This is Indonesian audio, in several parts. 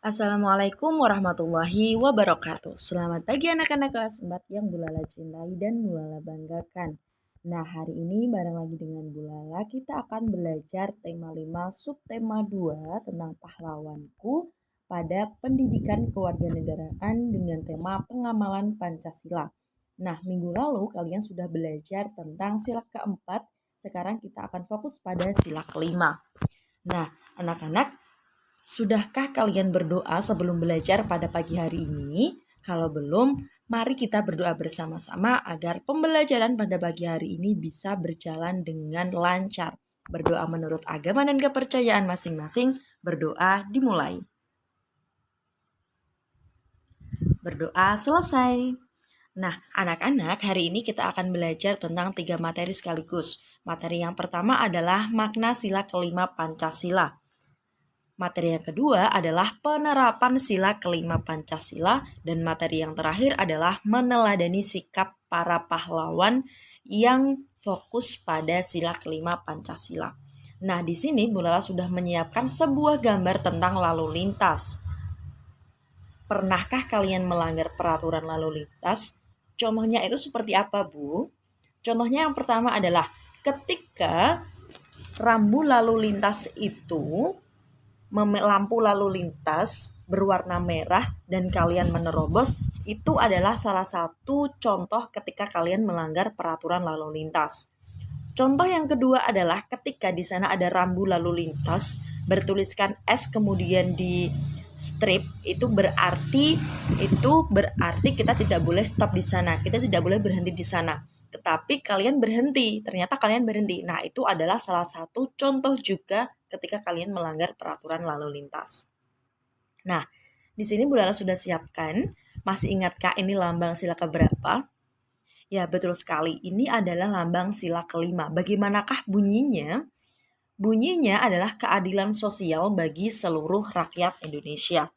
Assalamualaikum warahmatullahi wabarakatuh. Selamat pagi anak-anak kelas 4 yang Bulala cintai dan Bulala banggakan. Nah, hari ini bareng lagi dengan Bulala kita akan belajar tema 5 subtema 2 tentang pahlawanku pada pendidikan kewarganegaraan dengan tema pengamalan Pancasila. Nah, minggu lalu kalian sudah belajar tentang sila keempat, sekarang kita akan fokus pada sila kelima. Nah, anak-anak, sudahkah kalian berdoa sebelum belajar pada pagi hari ini? Kalau belum, mari kita berdoa bersama-sama agar pembelajaran pada pagi hari ini bisa berjalan dengan lancar. Berdoa menurut agama dan kepercayaan masing-masing. Berdoa dimulai. Berdoa selesai. Nah, anak-anak, hari ini kita akan belajar tentang 3 materi sekaligus. Materi yang pertama adalah makna sila kelima Pancasila. Materi yang kedua adalah penerapan sila kelima Pancasila, dan materi yang terakhir adalah meneladani sikap para pahlawan yang fokus pada sila kelima Pancasila. Nah, di sini Bu Lala sudah menyiapkan sebuah gambar tentang lalu lintas. Pernahkah kalian melanggar peraturan lalu lintas? Contohnya itu seperti apa, Bu? Contohnya yang pertama adalah ketika rambu lalu lintas itu lampu lalu lintas berwarna merah dan kalian menerobos, itu adalah salah satu contoh ketika kalian melanggar peraturan lalu lintas. Contoh yang kedua adalah ketika di sana ada rambu lalu lintas bertuliskan S kemudian di strip, itu berarti kita tidak boleh stop di sana, kita tidak boleh berhenti di sana. Tetapi ternyata kalian berhenti. Nah, itu adalah salah satu contoh juga ketika kalian melanggar peraturan lalu lintas. Nah, di sini Bu Lala sudah siapkan. Masih ingatkah ini lambang sila keberapa? Ya, betul sekali. Ini adalah lambang sila kelima. Bagaimanakah bunyinya? Bunyinya adalah keadilan sosial bagi seluruh rakyat Indonesia.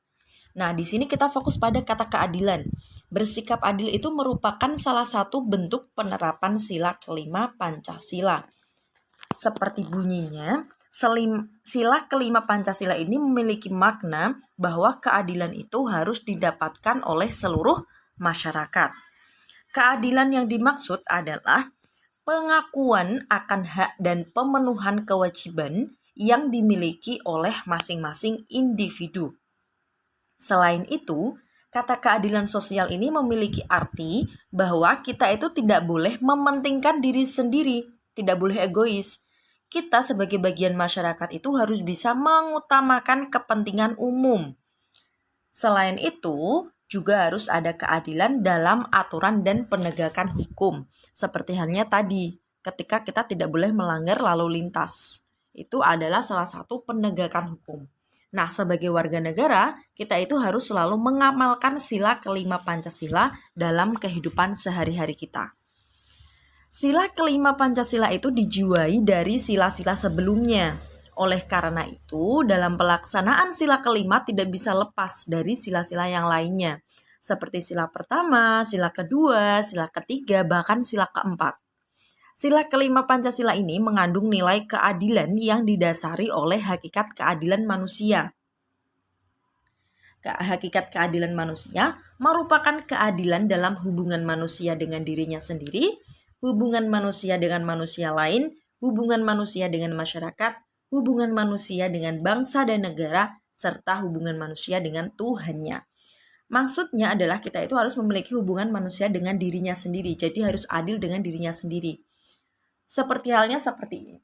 Nah, di sini kita fokus pada kata keadilan. Bersikap adil itu merupakan salah satu bentuk penerapan sila kelima Pancasila. Seperti bunyinya, sila kelima Pancasila ini memiliki makna bahwa keadilan itu harus didapatkan oleh seluruh masyarakat. Keadilan yang dimaksud adalah pengakuan akan hak dan pemenuhan kewajiban yang dimiliki oleh masing-masing individu. Selain itu, kata keadilan sosial ini memiliki arti bahwa kita itu tidak boleh mementingkan diri sendiri, tidak boleh egois. Kita sebagai bagian masyarakat itu harus bisa mengutamakan kepentingan umum. Selain itu, juga harus ada keadilan dalam aturan dan penegakan hukum. Seperti halnya tadi, ketika kita tidak boleh melanggar lalu lintas. Itu adalah salah satu penegakan hukum. Nah, sebagai warga negara, kita itu harus selalu mengamalkan sila kelima Pancasila dalam kehidupan sehari-hari kita. Sila kelima Pancasila itu dijiwai dari sila-sila sebelumnya. Oleh karena itu, dalam pelaksanaan sila kelima tidak bisa lepas dari sila-sila yang lainnya. Seperti sila pertama, sila kedua, sila ketiga, bahkan sila keempat. Sila kelima Pancasila ini mengandung nilai keadilan yang didasari oleh hakikat keadilan manusia. Hakikat keadilan manusia merupakan keadilan dalam hubungan manusia dengan dirinya sendiri, hubungan manusia dengan manusia lain, hubungan manusia dengan masyarakat, hubungan manusia dengan bangsa dan negara, serta hubungan manusia dengan Tuhannya. Maksudnya adalah kita itu harus memiliki hubungan manusia dengan dirinya sendiri, jadi harus adil dengan dirinya sendiri. Seperti halnya seperti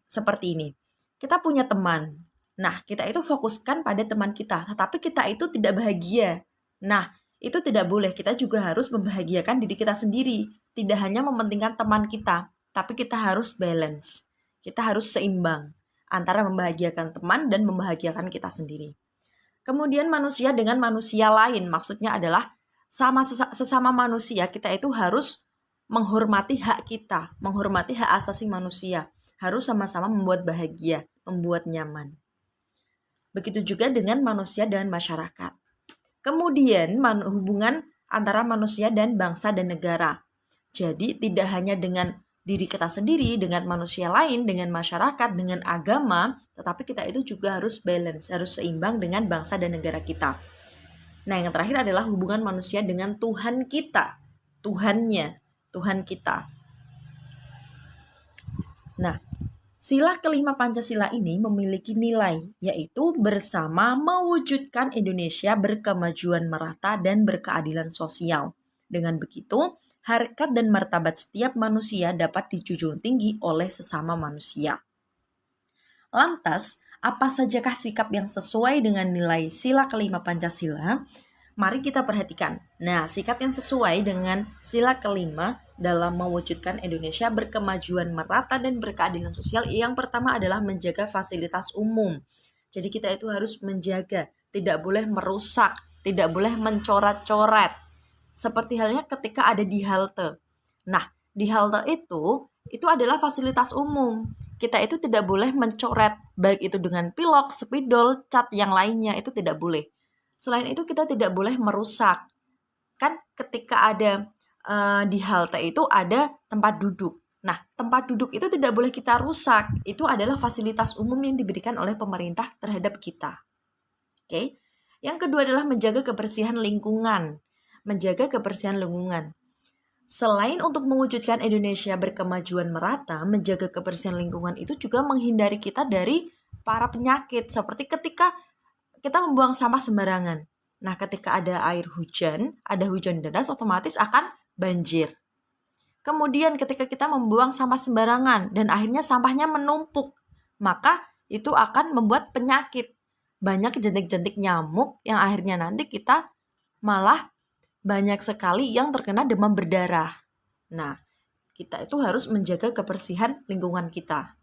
ini. Kita punya teman. Nah, kita itu fokuskan pada teman kita, tetapi kita itu tidak bahagia. Nah, itu tidak boleh. Kita juga harus membahagiakan diri kita sendiri. Tidak hanya mementingkan teman kita, tapi kita harus balance. Kita harus seimbang antara membahagiakan teman dan membahagiakan kita sendiri. Kemudian manusia dengan manusia lain, maksudnya adalah sesama manusia kita itu harus menghormati hak kita, menghormati hak asasi manusia. Harus sama-sama membuat bahagia, membuat nyaman. Begitu juga dengan manusia dan masyarakat. Kemudian hubungan antara manusia dan bangsa dan negara. Jadi tidak hanya dengan diri kita sendiri, dengan manusia lain, dengan masyarakat, dengan agama, tetapi kita itu juga harus balance, harus seimbang dengan bangsa dan negara kita. Nah, yang terakhir adalah hubungan manusia dengan Tuhan kita. Tuhan kita. Nah, sila kelima Pancasila ini memiliki nilai, yaitu bersama mewujudkan Indonesia berkemajuan merata dan berkeadilan sosial. Dengan begitu, harkat dan martabat setiap manusia dapat dijunjung tinggi oleh sesama manusia. Lantas, apa sajakah sikap yang sesuai dengan nilai sila kelima Pancasila? Mari kita perhatikan. Nah, sikap yang sesuai dengan sila kelima dalam mewujudkan Indonesia berkemajuan merata dan berkeadilan sosial, yang pertama adalah menjaga fasilitas umum. Jadi kita itu harus menjaga, tidak boleh merusak, tidak boleh mencoret-coret. Seperti halnya ketika ada di halte. Nah, di halte itu adalah fasilitas umum. Kita itu tidak boleh mencoret, baik itu dengan pilok, spidol, cat yang lainnya, itu tidak boleh. Selain itu kita tidak boleh merusak. Kan ketika ada di halte itu ada tempat duduk. Nah, tempat duduk itu tidak boleh kita rusak. Itu adalah fasilitas umum yang diberikan oleh pemerintah terhadap kita. Oke. Yang kedua adalah menjaga kebersihan lingkungan. Selain untuk mewujudkan Indonesia berkemajuan merata, menjaga kebersihan lingkungan itu juga menghindari kita dari para penyakit, seperti ketika kita membuang sampah sembarangan. Nah, ketika ada hujan deras, otomatis akan banjir. Kemudian ketika kita membuang sampah sembarangan dan akhirnya sampahnya menumpuk, maka itu akan membuat penyakit. Banyak jentik-jentik nyamuk yang akhirnya nanti kita malah banyak sekali yang terkena demam berdarah. Nah, kita itu harus menjaga kebersihan lingkungan kita.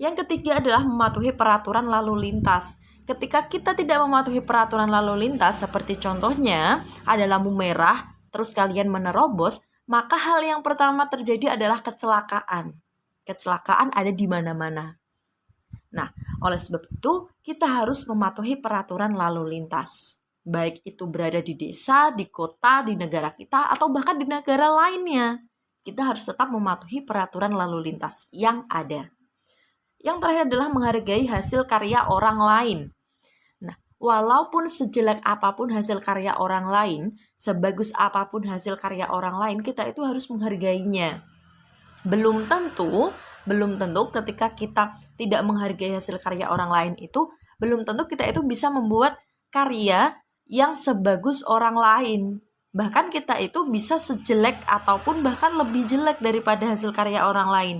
Yang ketiga adalah mematuhi peraturan lalu lintas. Ketika kita tidak mematuhi peraturan lalu lintas, seperti contohnya ada lampu merah, terus kalian menerobos, maka hal yang pertama terjadi adalah kecelakaan. Kecelakaan ada di mana-mana. Nah, oleh sebab itu, kita harus mematuhi peraturan lalu lintas. Baik itu berada di desa, di kota, di negara kita, atau bahkan di negara lainnya. Kita harus tetap mematuhi peraturan lalu lintas yang ada. Yang terakhir adalah menghargai hasil karya orang lain. Nah, walaupun sejelek apapun hasil karya orang lain, sebagus apapun hasil karya orang lain, kita itu harus menghargainya. Belum tentu ketika kita tidak menghargai hasil karya orang lain itu, belum tentu kita itu bisa membuat karya yang sebagus orang lain. Bahkan kita itu bisa sejelek ataupun bahkan lebih jelek daripada hasil karya orang lain.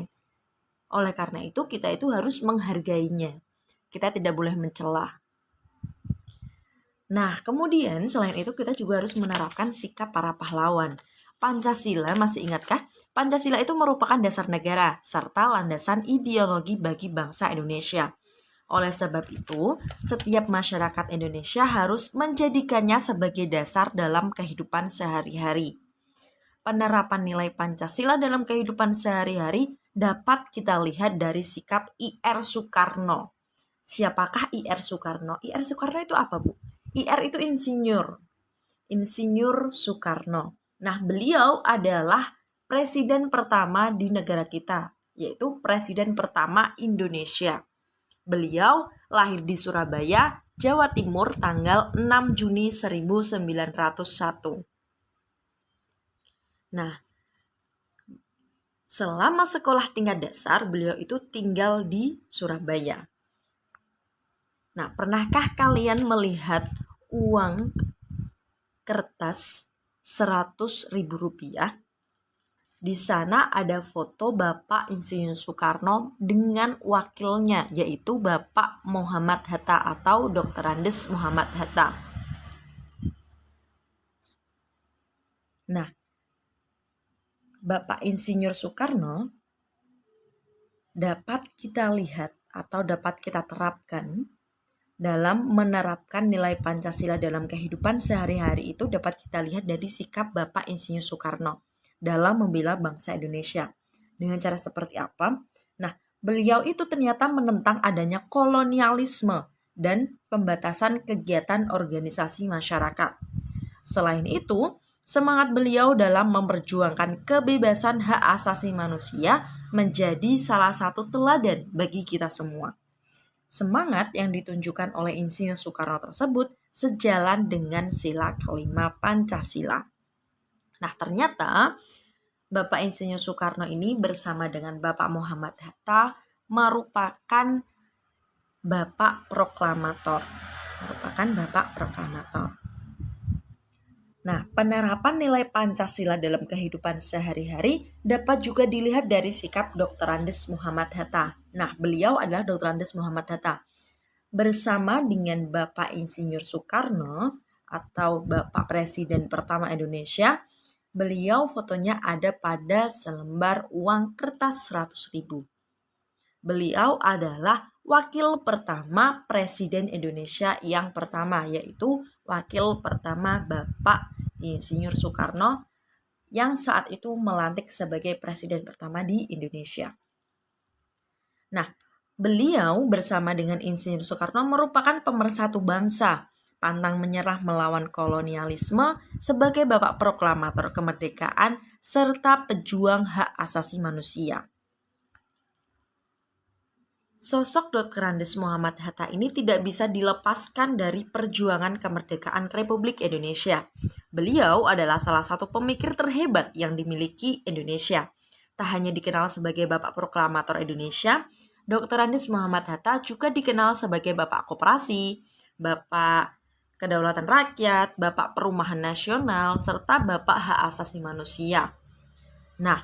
Oleh karena itu, kita itu harus menghargainya. Kita tidak boleh mencela. Nah, kemudian selain itu kita juga harus menerapkan sikap para pahlawan. Pancasila, masih ingatkah? Pancasila itu merupakan dasar negara serta landasan ideologi bagi bangsa Indonesia. Oleh sebab itu, setiap masyarakat Indonesia harus menjadikannya sebagai dasar dalam kehidupan sehari-hari. Penerapan nilai Pancasila dalam kehidupan sehari-hari dapat kita lihat dari sikap I.R. Soekarno. Siapakah I.R. Soekarno? I.R. Soekarno itu apa, Bu? I.R. itu Insinyur Soekarno. Nah, beliau adalah presiden pertama di negara kita, yaitu presiden pertama Indonesia. Beliau lahir di Surabaya, Jawa Timur tanggal 6 Juni 1901. Nah, selama sekolah tingkat dasar, beliau itu tinggal di Surabaya. Nah, pernahkah kalian melihat uang kertas 100.000 rupiah? Di sana ada foto Bapak Insinyur Soekarno dengan wakilnya, yaitu Bapak Muhammad Hatta atau Dr. Andes Muhammad Hatta. Nah, Bapak Insinyur Soekarno dapat kita lihat atau dapat kita terapkan dalam menerapkan nilai Pancasila dalam kehidupan sehari-hari. Itu dapat kita lihat dari sikap Bapak Insinyur Soekarno dalam membela bangsa Indonesia. Dengan cara seperti apa? Nah, beliau itu ternyata menentang adanya kolonialisme dan pembatasan kegiatan organisasi masyarakat. Selain itu, semangat beliau dalam memperjuangkan kebebasan hak asasi manusia menjadi salah satu teladan bagi kita semua. Semangat yang ditunjukkan oleh Insinyur Soekarno tersebut sejalan dengan sila kelima Pancasila. Nah, ternyata Bapak Insinyur Soekarno ini bersama dengan Bapak Muhammad Hatta merupakan Bapak Proklamator. Nah, penerapan nilai Pancasila dalam kehidupan sehari-hari dapat juga dilihat dari sikap Dr. Andes Muhammad Hatta. Nah, beliau adalah Dr. Andes Muhammad Hatta. Bersama dengan Bapak Insinyur Soekarno atau Bapak Presiden pertama Indonesia, beliau fotonya ada pada selembar uang kertas 100.000. Beliau adalah wakil pertama Presiden Indonesia yang pertama, yaitu wakil pertama Bapak Insinyur Soekarno yang saat itu melantik sebagai presiden pertama di Indonesia. Nah, beliau bersama dengan Insinyur Soekarno merupakan pemersatu bangsa, pantang menyerah melawan kolonialisme sebagai Bapak Proklamator kemerdekaan serta pejuang hak asasi manusia. Sosok Dr. Andes Muhammad Hatta ini tidak bisa dilepaskan dari perjuangan kemerdekaan Republik Indonesia. Beliau adalah salah satu pemikir terhebat yang dimiliki Indonesia. Tak hanya dikenal sebagai Bapak Proklamator Indonesia, Dr. Andes Muhammad Hatta juga dikenal sebagai Bapak Koperasi, Bapak Kedaulatan Rakyat, Bapak Perumahan Nasional, serta Bapak Hak Asasi Manusia. Nah,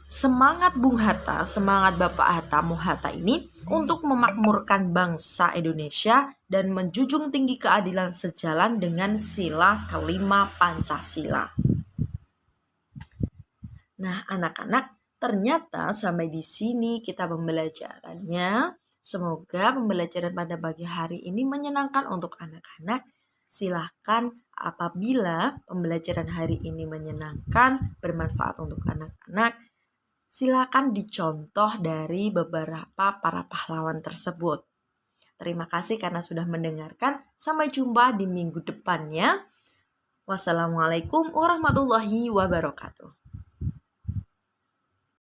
semangat Bung Hatta, semangat Bapak Hatta Muhatta ini untuk memakmurkan bangsa Indonesia dan menjunjung tinggi keadilan sejalan dengan sila kelima Pancasila. Nah, anak-anak, ternyata sampai di sini kita pembelajarannya. Semoga pembelajaran pada pagi hari ini menyenangkan untuk anak-anak. Silahkan apabila pembelajaran hari ini menyenangkan, bermanfaat untuk anak-anak, silakan dicontoh dari beberapa para pahlawan tersebut. Terima kasih karena sudah mendengarkan. Sampai jumpa di minggu depannya. Wassalamualaikum warahmatullahi wabarakatuh.